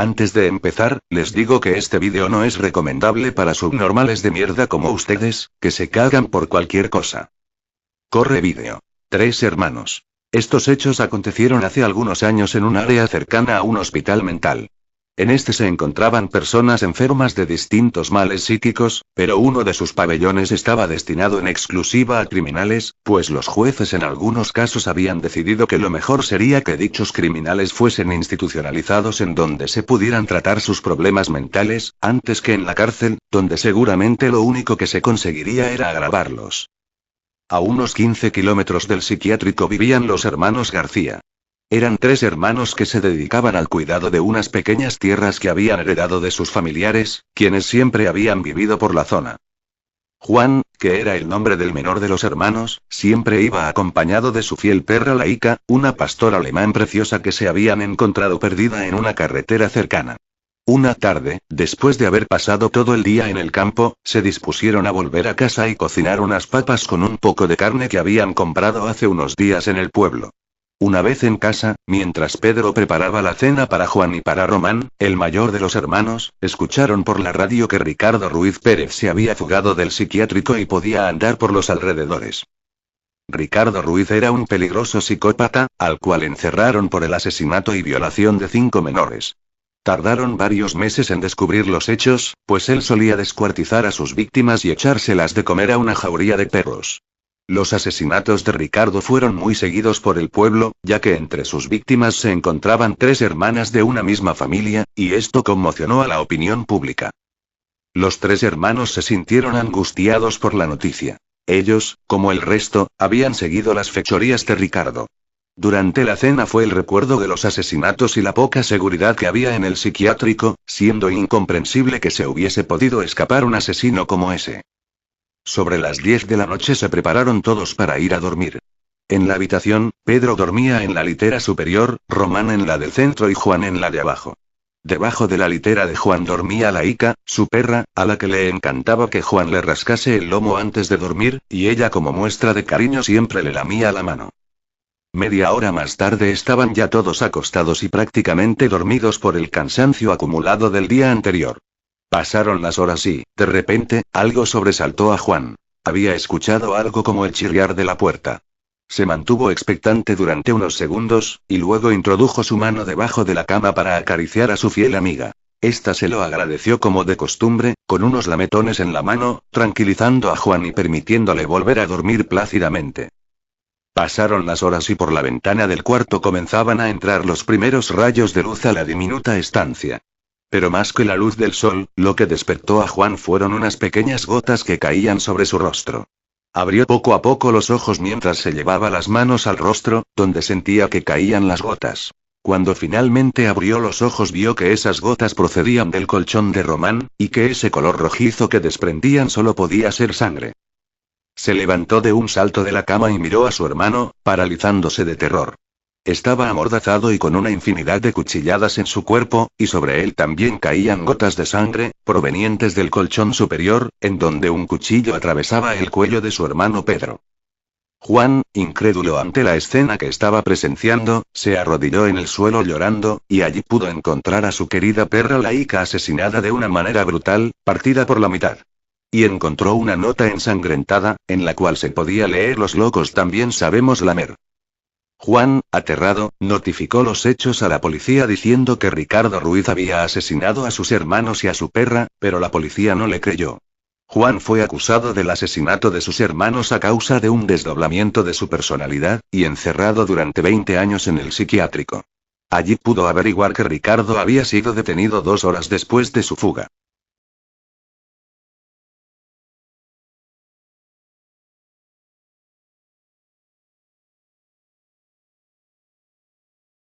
Antes de empezar, les digo que este vídeo no es recomendable para subnormales de mierda como ustedes, que se cagan por cualquier cosa. Corre vídeo. 3 hermanos. Estos hechos acontecieron hace algunos años en un área cercana a un hospital mental. En este se encontraban personas enfermas de distintos males psíquicos, pero uno de sus pabellones estaba destinado en exclusiva a criminales, pues los jueces en algunos casos habían decidido que lo mejor sería que dichos criminales fuesen institucionalizados en donde se pudieran tratar sus problemas mentales, antes que en la cárcel, donde seguramente lo único que se conseguiría era agravarlos. A unos 15 kilómetros del psiquiátrico vivían los hermanos García. Eran 3 hermanos que se dedicaban al cuidado de unas pequeñas tierras que habían heredado de sus familiares, quienes siempre habían vivido por la zona. Juan, que era el nombre del menor de los hermanos, siempre iba acompañado de su fiel perra Laika, una pastor alemán preciosa que se habían encontrado perdida en una carretera cercana. Una tarde, después de haber pasado todo el día en el campo, se dispusieron a volver a casa y cocinar unas papas con un poco de carne que habían comprado hace unos días en el pueblo. Una vez en casa, mientras Pedro preparaba la cena para Juan y para Román, el mayor de los hermanos, escucharon por la radio que Ricardo Ruiz Pérez se había fugado del psiquiátrico y podía andar por los alrededores. Ricardo Ruiz era un peligroso psicópata, al cual encerraron por el asesinato y violación de 5 menores. Tardaron varios meses en descubrir los hechos, pues él solía descuartizar a sus víctimas y echárselas de comer a una jauría de perros. Los asesinatos de Ricardo fueron muy seguidos por el pueblo, ya que entre sus víctimas se encontraban 3 hermanas de una misma familia, y esto conmocionó a la opinión pública. Los 3 hermanos se sintieron angustiados por la noticia. Ellos, como el resto, habían seguido las fechorías de Ricardo. Durante la cena fue el recuerdo de los asesinatos y la poca seguridad que había en el psiquiátrico, siendo incomprensible que se hubiese podido escapar un asesino como ese. Sobre las 10 de la noche se prepararon todos para ir a dormir. En la habitación, Pedro dormía en la litera superior, Román en la del centro y Juan en la de abajo. Debajo de la litera de Juan dormía Laika, su perra, a la que le encantaba que Juan le rascase el lomo antes de dormir, y ella como muestra de cariño siempre le lamía la mano. Media hora más tarde estaban ya todos acostados y prácticamente dormidos por el cansancio acumulado del día anterior. Pasaron las horas y, de repente, algo sobresaltó a Juan. Había escuchado algo como el chirriar de la puerta. Se mantuvo expectante durante unos segundos, y luego introdujo su mano debajo de la cama para acariciar a su fiel amiga. Esta se lo agradeció como de costumbre, con unos lametones en la mano, tranquilizando a Juan y permitiéndole volver a dormir plácidamente. Pasaron las horas y por la ventana del cuarto comenzaban a entrar los primeros rayos de luz a la diminuta estancia. Pero más que la luz del sol, lo que despertó a Juan fueron unas pequeñas gotas que caían sobre su rostro. Abrió poco a poco los ojos mientras se llevaba las manos al rostro, donde sentía que caían las gotas. Cuando finalmente abrió los ojos vio que esas gotas procedían del colchón de Román, y que ese color rojizo que desprendían solo podía ser sangre. Se levantó de un salto de la cama y miró a su hermano, paralizándose de terror. Estaba amordazado y con una infinidad de cuchilladas en su cuerpo, y sobre él también caían gotas de sangre, provenientes del colchón superior, en donde un cuchillo atravesaba el cuello de su hermano Pedro. Juan, incrédulo ante la escena que estaba presenciando, se arrodilló en el suelo llorando, y allí pudo encontrar a su querida perra Laika asesinada de una manera brutal, partida por la mitad. Y encontró una nota ensangrentada, en la cual se podía leer: los locos también sabemos lamer. Juan, aterrado, notificó los hechos a la policía diciendo que Ricardo Ruiz había asesinado a sus hermanos y a su perra, pero la policía no le creyó. Juan fue acusado del asesinato de sus hermanos a causa de un desdoblamiento de su personalidad, y encerrado durante 20 años en el psiquiátrico. Allí pudo averiguar que Ricardo había sido detenido 2 horas después de su fuga.